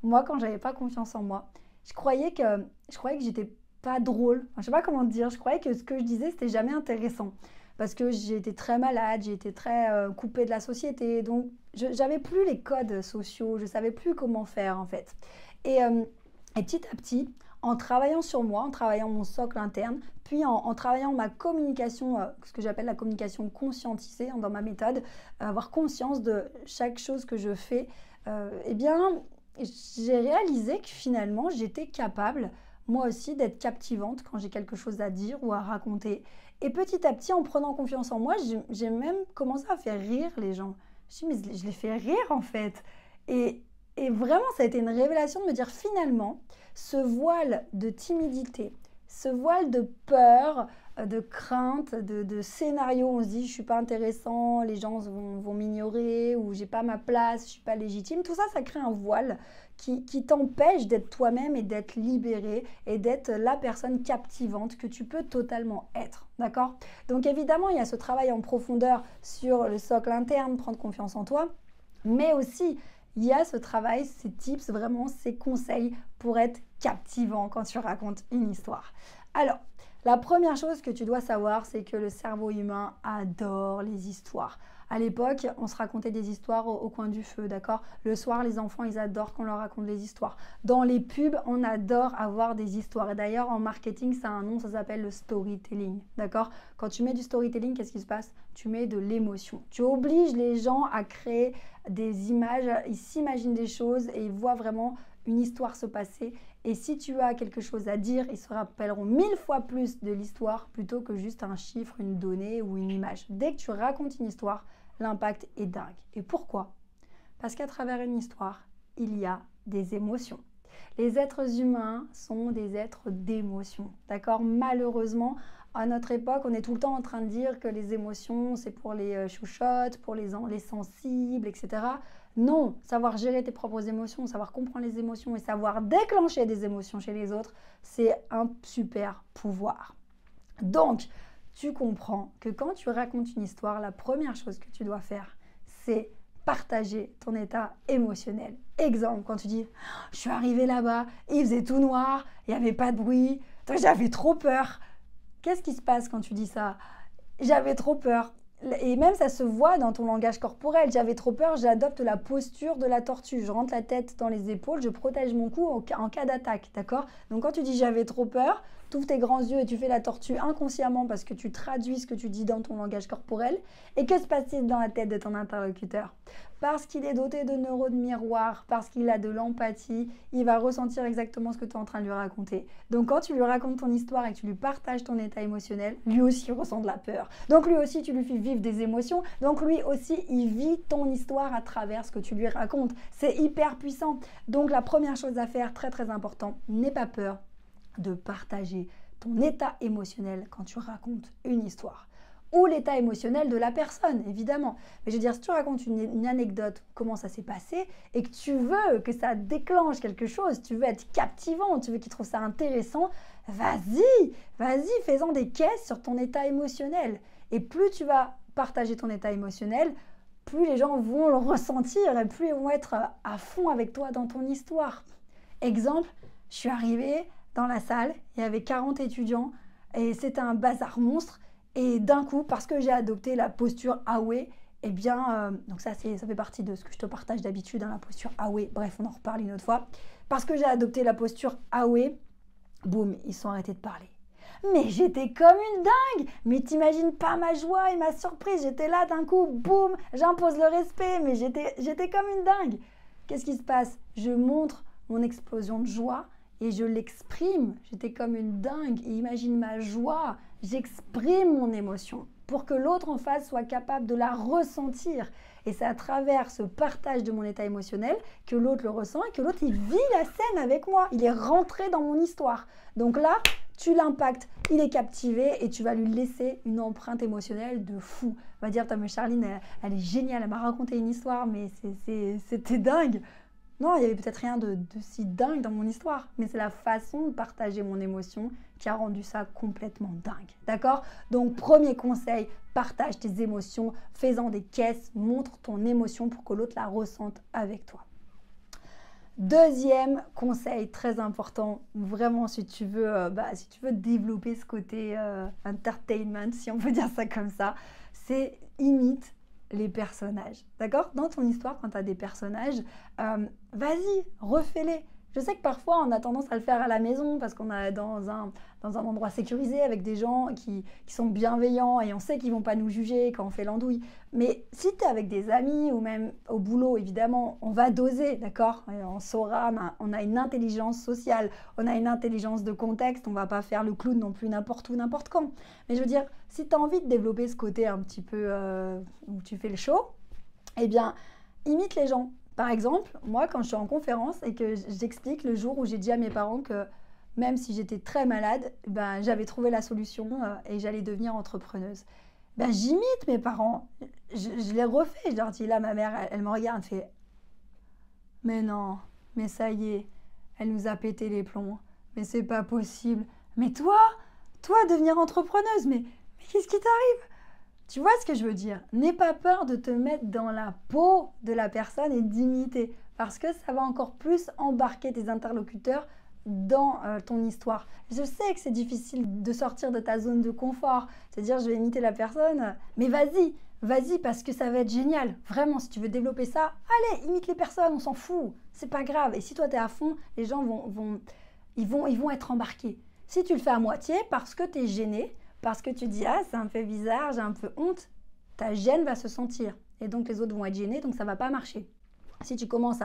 moi, quand j'avais pas confiance en moi, je croyais que j'étais pas drôle. Enfin, je sais pas comment te dire. Je croyais que ce que je disais, c'était jamais intéressant. Parce que j'ai été très malade, j'ai été très coupée de la société. Donc, j'avais plus les codes sociaux. Je savais plus comment faire, en fait. Et, euh, et petit à petit, en travaillant sur moi, en travaillant mon socle interne, puis en travaillant ma communication, ce que j'appelle la communication conscientisée dans ma méthode, avoir conscience de chaque chose que je fais, eh bien, j'ai réalisé que finalement, j'étais capable, moi aussi, d'être captivante quand j'ai quelque chose à dire ou à raconter. Et petit à petit, en prenant confiance en moi, j'ai même commencé à faire rire les gens. Je me suis dit, mais je les fais rire en fait. Et, et vraiment, ça a été une révélation de me dire finalement, ce voile de timidité, ce voile de peur, de crainte, de scénario, on se dit je suis pas intéressant, les gens vont m'ignorer ou j'ai pas ma place, je suis pas légitime. Tout ça, ça crée un voile qui t'empêche d'être toi-même et d'être libéré et d'être la personne captivante que tu peux totalement être. D'accord? Donc évidemment, il y a ce travail en profondeur sur le socle interne, prendre confiance en toi, mais aussi il y a ce travail, ces tips, vraiment ces conseils pour être captivant quand tu racontes une histoire. Alors, la première chose que tu dois savoir, c'est que le cerveau humain adore les histoires. À l'époque, on se racontait des histoires au coin du feu, d'accord? Le soir, les enfants, ils adorent qu'on leur raconte des histoires. Dans les pubs, on adore avoir des histoires. Et d'ailleurs, en marketing, ça a un nom, ça s'appelle le storytelling, d'accord? Quand tu mets du storytelling, qu'est-ce qui se passe? Tu mets de l'émotion. Tu obliges les gens à créer des images, ils s'imaginent des choses et ils voient vraiment une histoire se passer. Et si tu as quelque chose à dire, ils se rappelleront 1000 fois plus de l'histoire plutôt que juste un chiffre, une donnée ou une image. Dès que tu racontes une histoire, l'impact est dingue. Et pourquoi? Parce qu'à travers une histoire, il y a des émotions. Les êtres humains sont des êtres d'émotions, d'accord? Malheureusement, à notre époque, on est tout le temps en train de dire que les émotions, c'est pour les chouchottes, pour les sensibles, etc. Non, savoir gérer tes propres émotions, savoir comprendre les émotions et savoir déclencher des émotions chez les autres, c'est un super pouvoir. Donc, tu comprends que quand tu racontes une histoire, la première chose que tu dois faire, c'est partager ton état émotionnel. Exemple, quand tu dis « Je suis arrivée là-bas, il faisait tout noir, il n'y avait pas de bruit, j'avais trop peur ». Qu'est-ce qui se passe quand tu dis ça? J'avais trop peur. Et même ça se voit dans ton langage corporel. J'avais trop peur, j'adopte la posture de la tortue. Je rentre la tête dans les épaules, je protège mon cou en cas d'attaque, d'accord? Donc quand tu dis j'avais trop peur, tu ouvres tes grands yeux et tu fais la tortue inconsciemment parce que tu traduis ce que tu dis dans ton langage corporel. Et que se passe-t-il dans la tête de ton interlocuteur? Parce qu'il est doté de neurones miroirs, parce qu'il a de l'empathie, il va ressentir exactement ce que tu es en train de lui raconter. Donc quand tu lui racontes ton histoire et que tu lui partages ton état émotionnel, lui aussi ressent de la peur. Donc lui aussi, tu lui fais vivre des émotions. Donc lui aussi, il vit ton histoire à travers ce que tu lui racontes. C'est hyper puissant. Donc la première chose à faire, très très important, n'aie pas peur de partager ton état émotionnel quand tu racontes une histoire. Ou l'état émotionnel de la personne, évidemment. Mais je veux dire, si tu racontes une anecdote, comment ça s'est passé, et que tu veux que ça déclenche quelque chose, tu veux être captivant, tu veux qu'il trouve ça intéressant, vas-y, fais-en des caisses sur ton état émotionnel. Et plus tu vas partager ton état émotionnel, plus les gens vont le ressentir et plus ils vont être à fond avec toi dans ton histoire. Exemple, je suis arrivée dans la salle, il y avait 40 étudiants et c'était un bazar monstre. Et d'un coup, parce que j'ai adopté la posture Awe, eh bien, donc ça fait partie de ce que je te partage d'habitude, la posture Awe, bref, on en reparle une autre fois. Parce que j'ai adopté la posture Awe, boum, ils sont arrêtés de parler. Mais j'étais comme une dingue. Mais t'imagines pas ma joie et ma surprise. J'étais là d'un coup, boum, j'impose le respect. Mais j'étais comme une dingue. Qu'est-ce qui se passe? Je montre mon explosion de joie et je l'exprime. J'étais comme une dingue. Et imagine ma joie. J'exprime mon émotion pour que l'autre en face soit capable de la ressentir. Et c'est à travers ce partage de mon état émotionnel que l'autre le ressent et que l'autre, il vit la scène avec moi. Il est rentré dans mon histoire. Donc là, tu l'impactes, il est captivé et tu vas lui laisser une empreinte émotionnelle de fou. On va dire, mais Charline, elle est géniale, elle m'a raconté une histoire, mais c'était dingue. Non, il y avait peut-être rien de si dingue dans mon histoire, mais c'est la façon de partager mon émotion qui a rendu ça complètement dingue. D'accord? Donc, premier conseil, partage tes émotions, fais-en des caisses, montre ton émotion pour que l'autre la ressente avec toi. Deuxième conseil très important, vraiment si tu veux développer ce côté entertainment, si on peut dire ça comme ça, c'est imite les personnages. D'accord? Dans ton histoire, quand tu as des personnages, vas-y, refais-les. Je sais que parfois on a tendance à le faire à la maison parce qu'on est dans un endroit sécurisé avec des gens qui sont bienveillants et on sait qu'ils ne vont pas nous juger quand on fait l'andouille. Mais si tu es avec des amis ou même au boulot, évidemment, on va doser, d'accord? On saura, on a une intelligence sociale, on a une intelligence de contexte, on ne va pas faire le clown non plus n'importe où, n'importe quand. Mais je veux dire, si tu as envie de développer ce côté un petit peu où tu fais le show, eh bien, imite les gens. Par exemple, moi, quand je suis en conférence et que j'explique le jour où j'ai dit à mes parents que même si j'étais très malade, ben, j'avais trouvé la solution et j'allais devenir entrepreneuse. Ben, j'imite mes parents, je les refais, je leur dis, là, ma mère, elle me regarde, elle fait, mais non, mais ça y est, elle nous a pété les plombs, mais c'est pas possible. Mais toi, devenir entrepreneuse, mais qu'est-ce qui t'arrive? Tu vois ce que je veux dire? N'aie pas peur de te mettre dans la peau de la personne et d'imiter, parce que ça va encore plus embarquer tes interlocuteurs dans ton histoire. Je sais que c'est difficile de sortir de ta zone de confort, c'est-à-dire je vais imiter la personne, mais vas-y parce que ça va être génial. Vraiment, si tu veux développer ça, allez, imite les personnes, on s'en fout, c'est pas grave. Et si toi t'es à fond, les gens vont être embarqués. Si tu le fais à moitié parce que t'es gêné, parce que tu dis « Ah, c'est un peu bizarre, j'ai un peu honte », ta gêne va se sentir. Et donc, les autres vont être gênés, donc ça ne va pas marcher. Si tu commences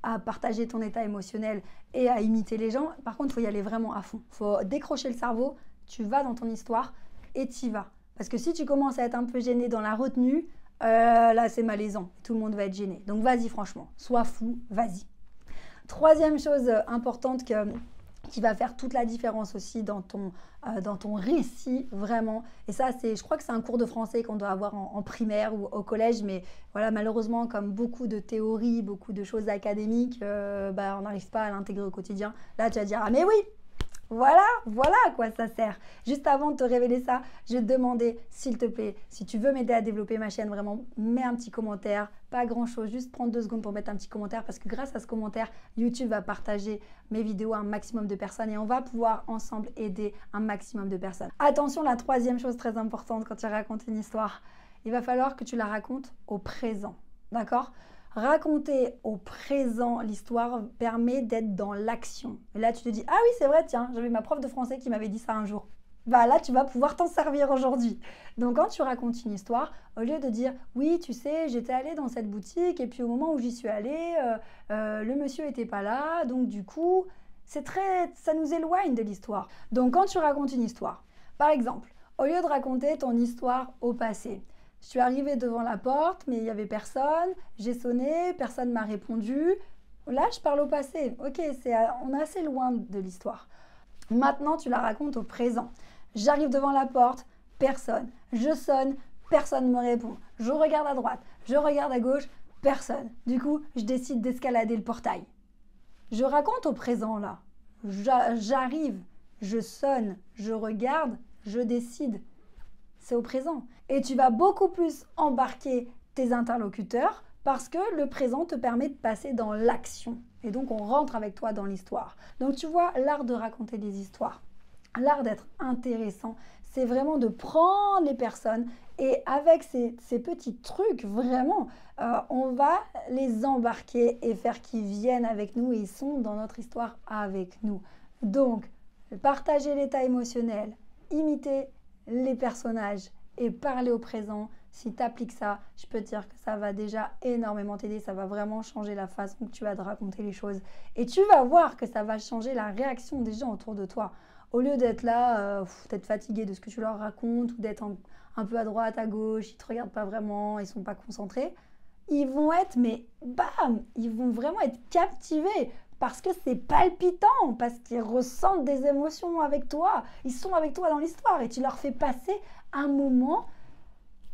à partager ton état émotionnel et à imiter les gens, par contre, il faut y aller vraiment à fond. Il faut décrocher le cerveau, tu vas dans ton histoire et tu y vas. Parce que si tu commences à être un peu gêné dans la retenue, là, c'est malaisant. Tout le monde va être gêné. Donc, vas-y, franchement. Sois fou, vas-y. Troisième chose importante qui va faire toute la différence aussi dans ton récit, vraiment. Et ça, je crois que c'est un cours de français qu'on doit avoir en primaire ou au collège, mais voilà, malheureusement, comme beaucoup de théories, beaucoup de choses académiques, on n'arrive pas à l'intégrer au quotidien. Là, tu vas dire « Ah mais oui !» Voilà à quoi ça sert. Juste avant de te révéler ça, je vais te demander, s'il te plaît, si tu veux m'aider à développer ma chaîne, vraiment, mets un petit commentaire, pas grand chose, juste prendre 2 secondes pour mettre un petit commentaire parce que grâce à ce commentaire, YouTube va partager mes vidéos à un maximum de personnes et on va pouvoir ensemble aider un maximum de personnes. Attention, la troisième chose très importante quand tu racontes une histoire, il va falloir que tu la racontes au présent, d'accord ? Raconter au présent l'histoire permet d'être dans l'action. Et là, tu te dis, ah oui, c'est vrai, tiens, j'avais ma prof de français qui m'avait dit ça un jour. Bah là, tu vas pouvoir t'en servir aujourd'hui. Donc, quand tu racontes une histoire, au lieu de dire, oui, tu sais, j'étais allée dans cette boutique et puis au moment où j'y suis allée, le monsieur n'était pas là. Donc, du coup, ça nous éloigne de l'histoire. Donc, quand tu racontes une histoire, par exemple, au lieu de raconter ton histoire au passé, je suis arrivée devant la porte, mais il n'y avait personne. J'ai sonné, personne ne m'a répondu. Là, je parle au passé. Ok, on est assez loin de l'histoire. Maintenant, tu la racontes au présent. J'arrive devant la porte, personne. Je sonne, personne ne me répond. Je regarde à droite, je regarde à gauche, personne. Du coup, je décide d'escalader le portail. Je raconte au présent, là. J'arrive, je sonne, je regarde, je décide. C'est au présent. Et tu vas beaucoup plus embarquer tes interlocuteurs parce que le présent te permet de passer dans l'action. Et donc, on rentre avec toi dans l'histoire. Donc, tu vois, l'art de raconter des histoires, l'art d'être intéressant, c'est vraiment de prendre les personnes et avec ces petits trucs, vraiment, on va les embarquer et faire qu'ils viennent avec nous et ils sont dans notre histoire avec nous. Donc, partager l'état émotionnel, imiter les personnages et parler au présent, si tu appliques ça, je peux te dire que ça va déjà énormément t'aider, ça va vraiment changer la façon que tu vas te raconter les choses. Et tu vas voir que ça va changer la réaction des gens autour de toi. Au lieu d'être là, d'être fatigué de ce que tu leur racontes ou d'être un peu à droite, à gauche, ils ne te regardent pas vraiment, ils ne sont pas concentrés, ils vont être, mais bam, ils vont vraiment être captivés parce que c'est palpitant, parce qu'ils ressentent des émotions avec toi, ils sont avec toi dans l'histoire et tu leur fais passer un moment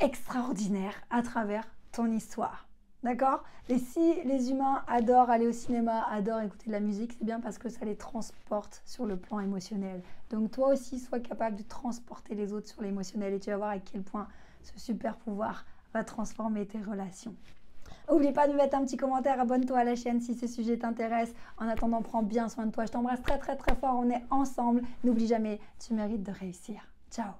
extraordinaire à travers ton histoire. D'accord? Et si les humains adorent aller au cinéma, adorent écouter de la musique, c'est bien parce que ça les transporte sur le plan émotionnel. Donc toi aussi, sois capable de transporter les autres sur l'émotionnel et tu vas voir à quel point ce super pouvoir va transformer tes relations. N'oublie pas de mettre un petit commentaire, abonne-toi à la chaîne si ce sujet t'intéresse. En attendant, prends bien soin de toi. Je t'embrasse très très très fort, on est ensemble. N'oublie jamais, tu mérites de réussir. Ciao.